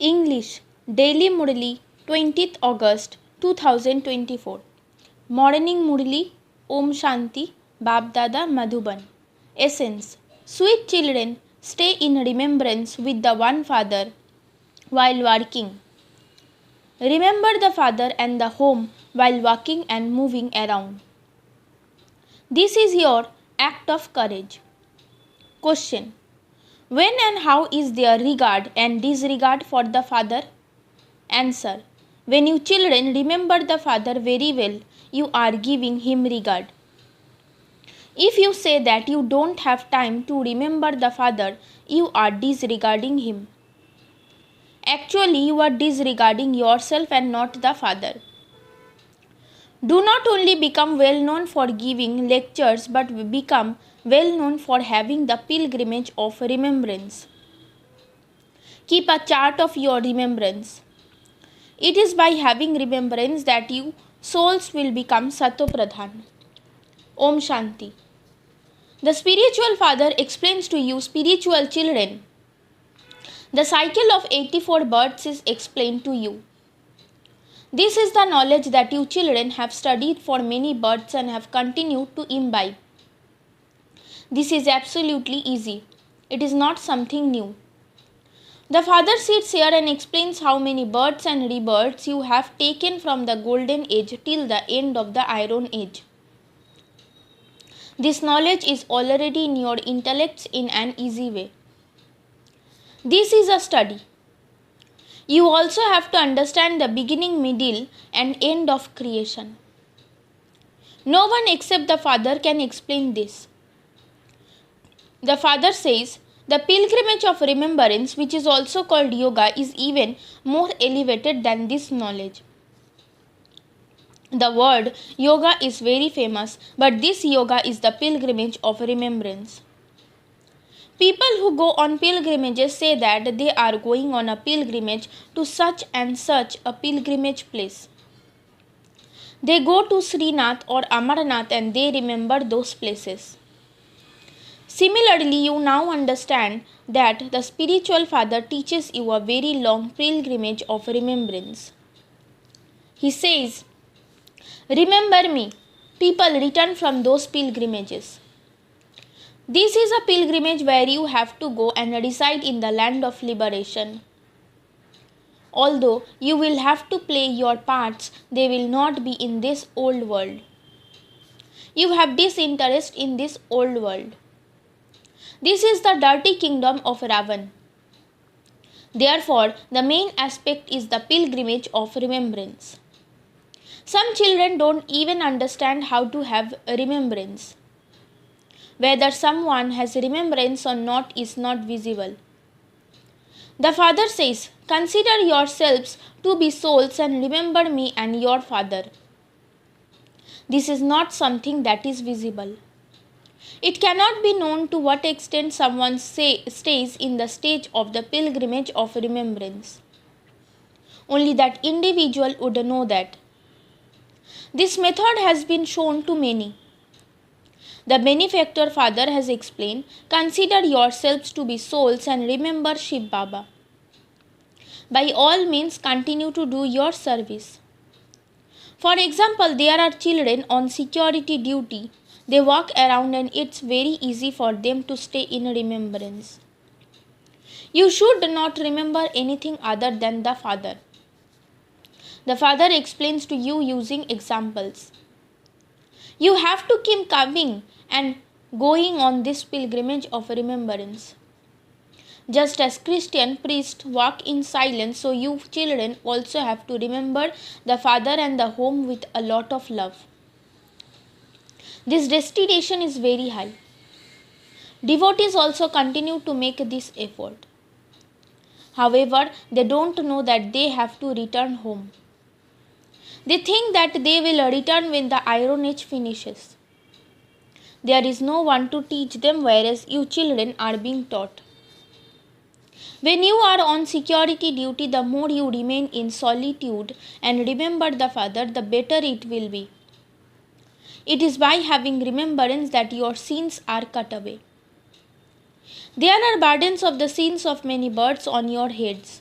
English Daily Murli 20th August 2024 Morning Murli Om Shanti Bab Dada Madhuban Essence Sweet children, stay in remembrance with the one Father while working. Remember the Father and the home while walking and moving around. This is your act of courage. Question: when and how is there regard and disregard for the Father? Answer: when you children remember the Father very well, you are giving him regard. If you say that you don't have time to remember the Father, you are disregarding him. Actually, you are disregarding yourself and not the Father. Do not only become well known for giving lectures, but become well known for having the pilgrimage of remembrance. Keep a chart of your remembrance. It is by having remembrance that you souls will become Satopradhan. Om Shanti. The spiritual father explains to you, spiritual children. The cycle of 84 births is explained to you. This is the knowledge that you children have studied for many births and have continued to imbibe. This is absolutely easy. It is not something new. The Father sits here and explains how many births and rebirths you have taken from the golden age till the end of the iron age. This knowledge is already in your intellects in an easy way. This is a study. You also have to understand the beginning, middle, and end of creation. No one except the Father can explain this. The Father says, the pilgrimage of remembrance, which is also called yoga, is even more elevated than this knowledge. The word yoga is very famous, but this yoga is the pilgrimage of remembrance. People who go on pilgrimages say that they are going on a pilgrimage to such and such a pilgrimage place. They go to Srinath or Amarnath and they remember those places. Similarly, you now understand that the spiritual father teaches you a very long pilgrimage of remembrance. He says, remember me. People return from those pilgrimages. This is a pilgrimage where you have to go and reside in the land of liberation. Although you will have to play your parts, they will not be in this old world. You have disinterest in this old world. This is the dirty kingdom of Ravan. Therefore, the main aspect is the pilgrimage of remembrance. Some children don't even understand how to have remembrance. Whether someone has remembrance or not is not visible. The Father says, consider yourselves to be souls and remember me and your Father. This is not something that is visible. It cannot be known to what extent someone stays in the stage of the pilgrimage of remembrance. Only that individual would know that. This method has been shown to many. The benefactor Father has explained, consider yourselves to be souls and remember Shiv Baba. By all means, continue to do your service. For example, there are children on security duty. They walk around and it's very easy for them to stay in remembrance. You should not remember anything other than the Father. The Father explains to you using examples. You have to keep coming and going on this pilgrimage of remembrance. Just as Christian priests walk in silence, so you children also have to remember the Father and the home with a lot of love. This destination is very high. Devotees also continue to make this effort. However, they don't know that they have to return home. They think that they will return when the iron age finishes. There is no one to teach them, whereas you children are being taught. When you are on security duty, the more you remain in solitude and remember the Father, the better it will be. It is by having remembrance that your sins are cut away. There are burdens of the sins of many births on your heads.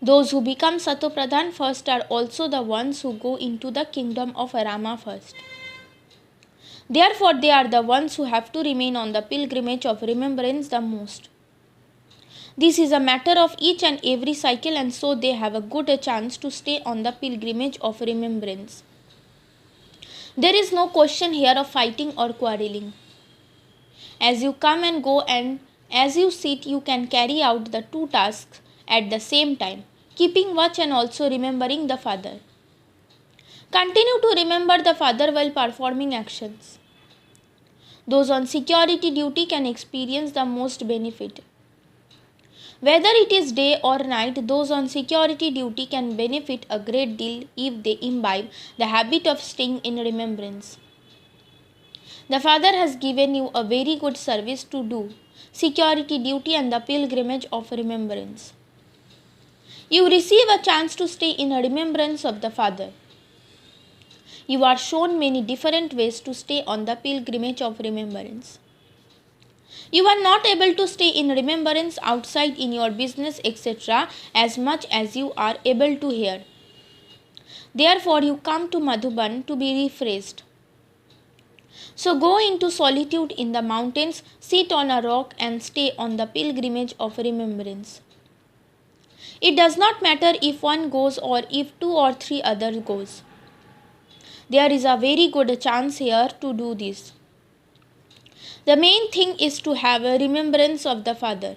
Those who become Satopradhan first are also the ones who go into the kingdom of Rama first. Therefore, they are the ones who have to remain on the pilgrimage of remembrance the most. This is a matter of each and every cycle, and so they have a good chance to stay on the pilgrimage of remembrance. There is no question here of fighting or quarreling. As you come and go and as you sit, you can carry out the two tasks at the same time, keeping watch and also remembering the Father. Continue to remember the Father while performing actions. Those on security duty can experience the most benefit. Whether it is day or night, those on security duty can benefit a great deal if they imbibe the habit of staying in remembrance. The Father has given you a very good service to do, security duty and the pilgrimage of remembrance. You receive a chance to stay in remembrance of the Father. You are shown many different ways to stay on the pilgrimage of remembrance. You are not able to stay in remembrance outside in your business, etc., as much as you are able to here. Therefore, you come to Madhuban to be refreshed. So go into solitude in the mountains, sit on a rock and stay on the pilgrimage of remembrance. It does not matter if one goes or if 2 or 3 others goes. There is a very good chance here to do this. The main thing is to have a remembrance of the Father.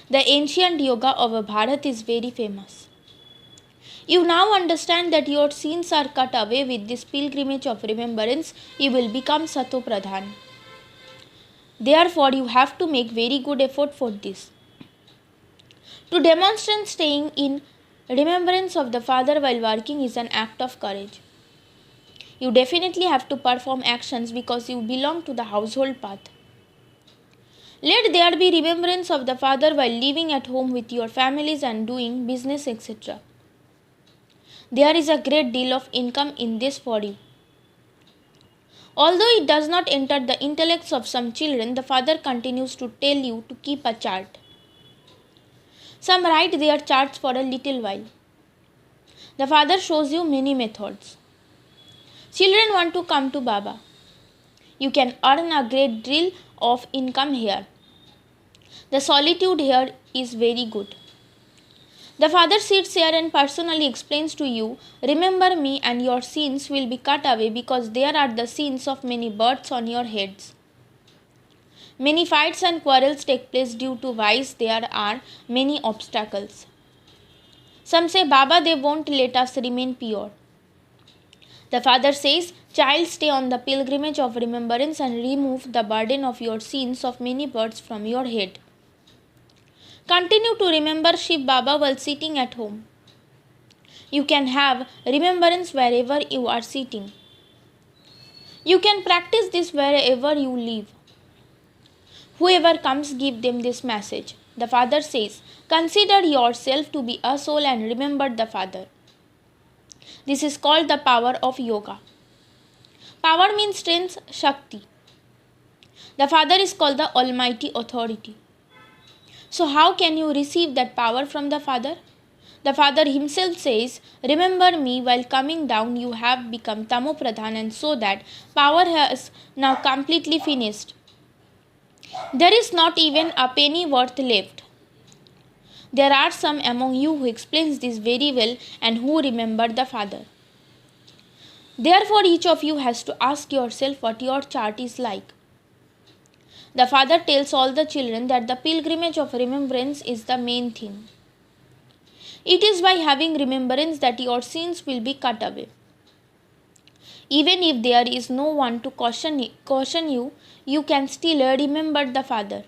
The ancient yoga of Bharat is very famous. You now understand that your sins are cut away with this pilgrimage of remembrance. You will become Satopradhan. Therefore, you have to make very good effort for this. To demonstrate staying in remembrance of the Father while working is an act of courage. You definitely have to perform actions because you belong to the household path. Let there be remembrance of the Father while living at home with your families and doing business, etc. There is a great deal of income in this for you. Although it does not enter the intellects of some children, the Father continues to tell you to keep a chart. Some write their charts for a little while. The Father shows you many methods. Children want to come to Baba. You can earn a great deal of income here. The solitude here is very good. The Father sits here and personally explains to you, remember me and your sins will be cut away because there are the sins of many births on your heads. Many fights and quarrels take place due to whys there are many obstacles. Some say, Baba, they won't let us remain pure. The Father says, child, stay on the pilgrimage of remembrance and remove the burden of your sins of many births from your head. Continue to remember Shiv Baba while sitting at home. You can have remembrance wherever you are sitting. You can practice this wherever you live. Whoever comes, give them this message. The Father says, consider yourself to be a soul and remember the Father. This is called the power of yoga. Power means strength, Shakti. The Father is called the Almighty Authority. So how can you receive that power from the Father? The Father himself says, remember me while coming down you have become Tamopradhan, and so that power has now completely finished. There is not even a penny worth left. There are some among you who explains this very well and who remember the Father. Therefore, each of you has to ask yourself what your chart is like. The Father tells all the children that the pilgrimage of remembrance is the main thing. It is by having remembrance that your sins will be cut away. Even if there is no one to caution you, you can still remember the Father.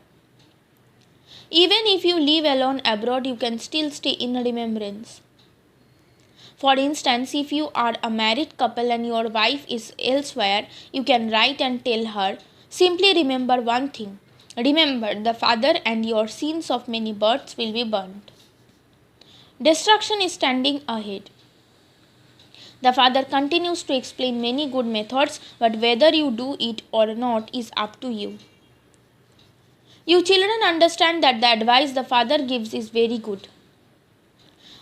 Even if you live alone abroad, you can still stay in remembrance. For instance, if you are a married couple and your wife is elsewhere, you can write and tell her, simply remember one thing. Remember the Father and your sins of many births will be burnt. Destruction is standing ahead. The Father continues to explain many good methods, but whether you do it or not is up to you. You children understand that the advice the Father gives is very good.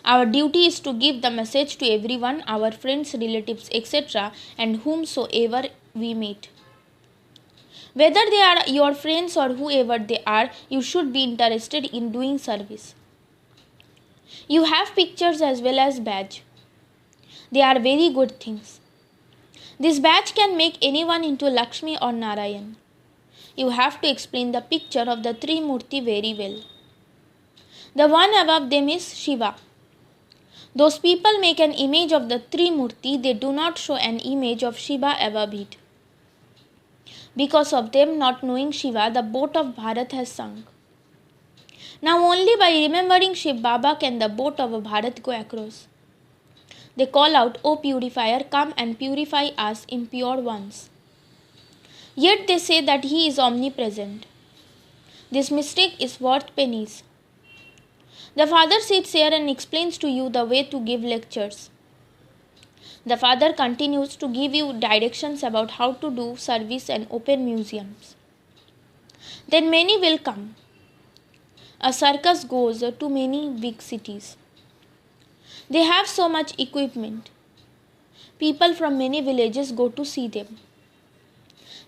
Our duty is to give the message to everyone, our friends, relatives, etc., and whomsoever we meet. Whether they are your friends or whoever they are, you should be interested in doing service. You have pictures as well as badge. They are very good things. This badge can make anyone into Lakshmi or Narayan. You have to explain the picture of the three Murti very well. The one above them is Shiva. Those people make an image of the three Murti, they do not show an image of Shiva above it. Because of them not knowing Shiva, the boat of Bharat has sunk. Now only by remembering Shiv Baba can the boat of Bharat go across. They call out, O purifier, come and purify us impure ones. Yet they say that he is omnipresent. This mistake is worth pennies. The father sits here and explains to you the way to give lectures. The father continues to give you directions about how to do service and open museums. Then many will come. A circus goes to many big cities. They have so much equipment. People from many villages go to see them.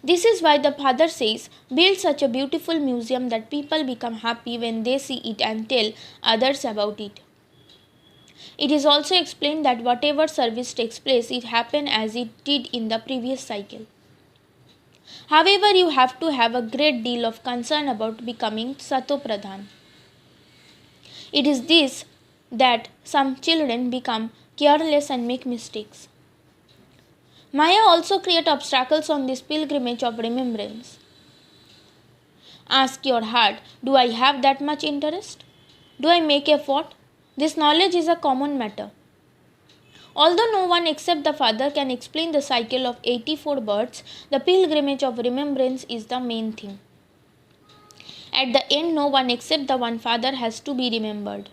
This is why the father says, build such a beautiful museum that people become happy when they see it and tell others about it. It is also explained that whatever service takes place, it happens as it did in the previous cycle. However, you have to have a great deal of concern about becoming Satopradhan. It is this that some children become careless and make mistakes. Maya also creates obstacles on this pilgrimage of remembrance. Ask your heart, do I have that much interest? Do I make effort? This knowledge is a common matter. Although no one except the father can explain the cycle of 84 births, the pilgrimage of remembrance is the main thing. At the end, no one except the one father has to be remembered.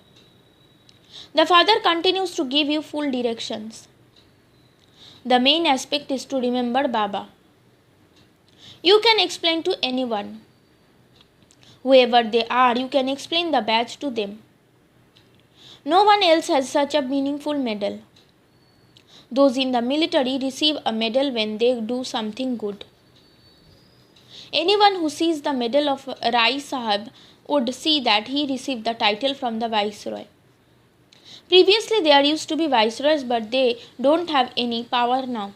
The father continues to give you full directions. The main aspect is to remember Baba. You can explain to anyone. Whoever they are, you can explain the badge to them. No one else has such a meaningful medal. Those in the military receive a medal when they do something good. Anyone who sees the medal of Rai Sahib would see that he received the title from the Viceroy. Previously there used to be Viceroys, but they don't have any power now.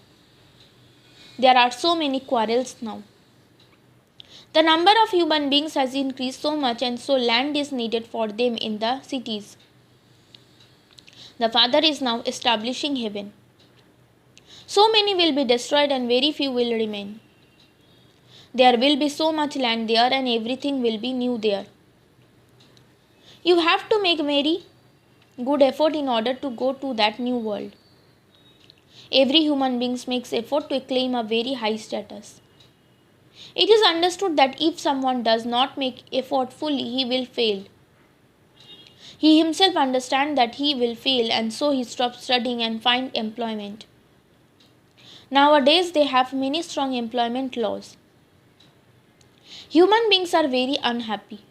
There are so many quarrels now. The number of human beings has increased so much, and so land is needed for them in the cities. The Father is now establishing heaven. So many will be destroyed and very few will remain. There will be so much land there and everything will be new there. You have to make very good effort in order to go to that new world. Every human being makes effort to claim a very high status. It is understood that if someone does not make effort fully, he will fail. He himself understands that he will fail, and so he stops studying and finds employment. Nowadays they have many strong employment laws. Human beings are very unhappy.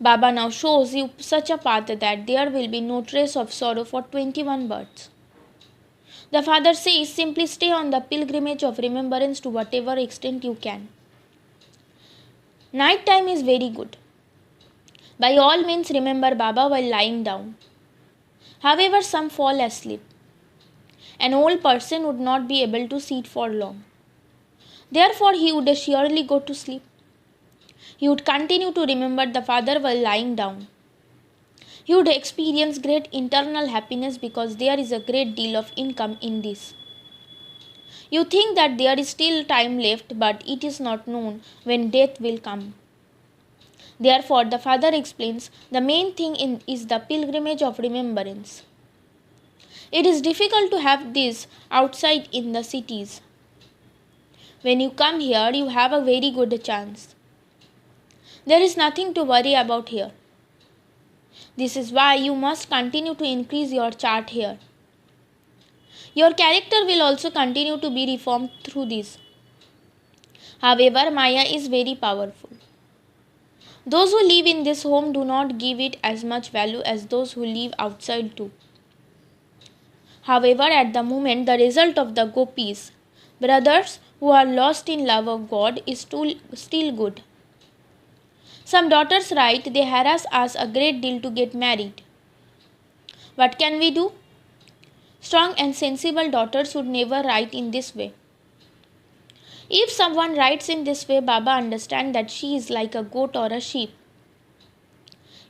Baba now shows you such a path that there will be no trace of sorrow for 21 births. The Father says, simply stay on the pilgrimage of remembrance to whatever extent you can. Night time is very good. By all means remember Baba while lying down. However, some fall asleep. An old person would not be able to sit for long. Therefore, he would surely go to sleep. He would continue to remember the Father while lying down. He would experience great internal happiness because there is a great deal of income in this. You think that there is still time left, but it is not known when death will come. Therefore, the Father explains, the main thing is the pilgrimage of remembrance. It is difficult to have this outside in the cities. When you come here, you have a very good chance. There is nothing to worry about here. This is why you must continue to increase your chart here. Your character will also continue to be reformed through this. However, Maya is very powerful. Those who live in this home do not give it as much value as those who live outside too. However, at the moment, the result of the gopis, brothers who are lost in love of God, is still good. Some daughters write they harass us a great deal to get married. What can we do? Strong and sensible daughters would never write in this way. If someone writes in this way, Baba understands that she is like a goat or a sheep.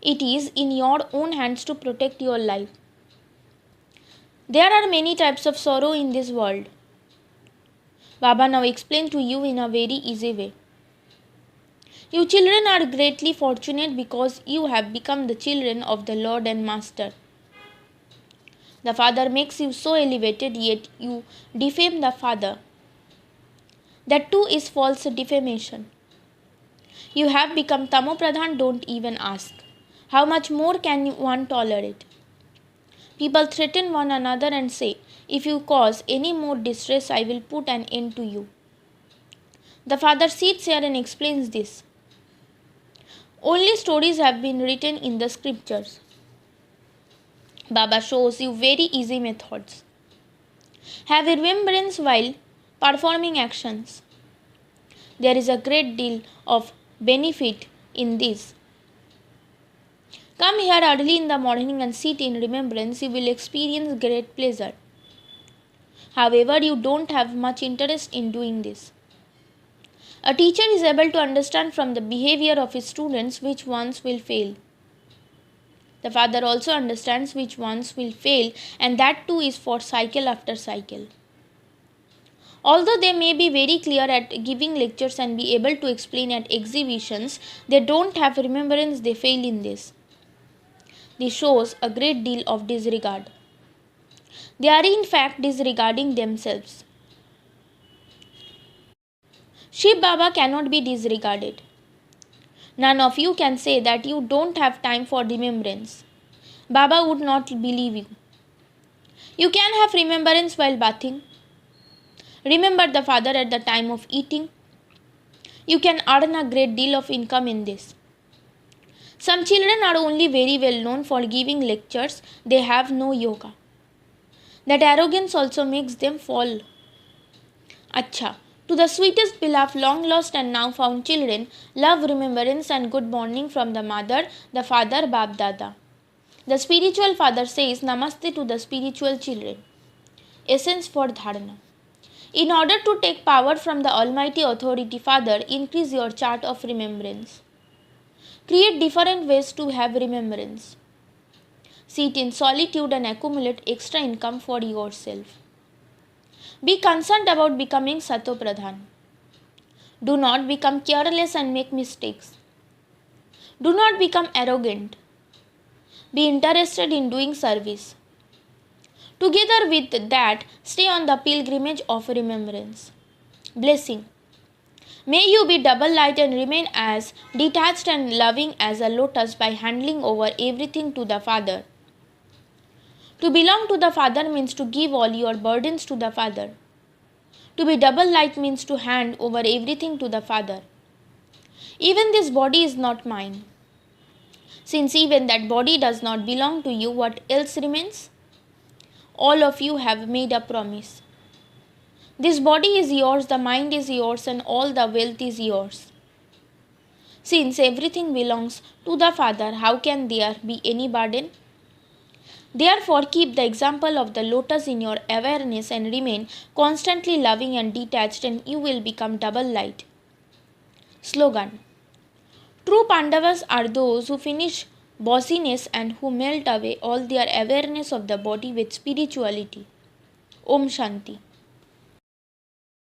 It is in your own hands to protect your life. There are many types of sorrow in this world. Baba now explains to you in a very easy way. You children are greatly fortunate because you have become the children of the Lord and Master. The Father makes you so elevated, yet you defame the Father. That too is false defamation. You have become Tamopradhan, don't even ask. How much more can one tolerate? People threaten one another and say, if you cause any more distress, I will put an end to you. The Father sits here and explains this. Only stories have been written in the scriptures. Baba shows you very easy methods. Have remembrance while performing actions. There is a great deal of benefit in this. Come here early in the morning and sit in remembrance. You will experience great pleasure. However, you don't have much interest in doing this. A teacher is able to understand from the behavior of his students which ones will fail. The Father also understands which ones will fail, and that too is for cycle after cycle. Although they may be very clear at giving lectures and be able to explain at exhibitions, they don't have remembrance, they fail in this. This shows a great deal of disregard. They are in fact disregarding themselves. Shiv Baba cannot be disregarded. None of you can say that you don't have time for remembrance. Baba would not believe you. You can have remembrance while bathing. Remember the Father at the time of eating. You can earn a great deal of income in this. Some children are only very well known for giving lectures. They have no yoga. That arrogance also makes them fall. Acha. To the sweetest beloved, long lost and now found children, love, remembrance and good morning from the mother, the father, Bab Dada. The spiritual father says Namaste to the spiritual children. Essence for Dharana. In order to take power from the Almighty Authority Father, increase your chart of remembrance. Create different ways to have remembrance. Sit in solitude and accumulate extra income for yourself. Be concerned about becoming Satopradhan. Do not become careless and make mistakes. Do not become arrogant. Be interested in doing service. Together with that, stay on the pilgrimage of remembrance. Blessing. May you be double light and remain as detached and loving as a lotus by handing over everything to the Father. To belong to the Father means to give all your burdens to the Father. To be double light means to hand over everything to the Father. Even this body is not mine. Since even that body does not belong to you, what else remains? All of you have made a promise. This body is yours, the mind is yours, and all the wealth is yours. Since everything belongs to the Father, how can there be any burden? Therefore, keep the example of the lotus in your awareness and remain constantly loving and detached, and you will become double light. Slogan. True Pandavas are those who finish bossiness and who melt away all their awareness of the body with spirituality. Om Shanti.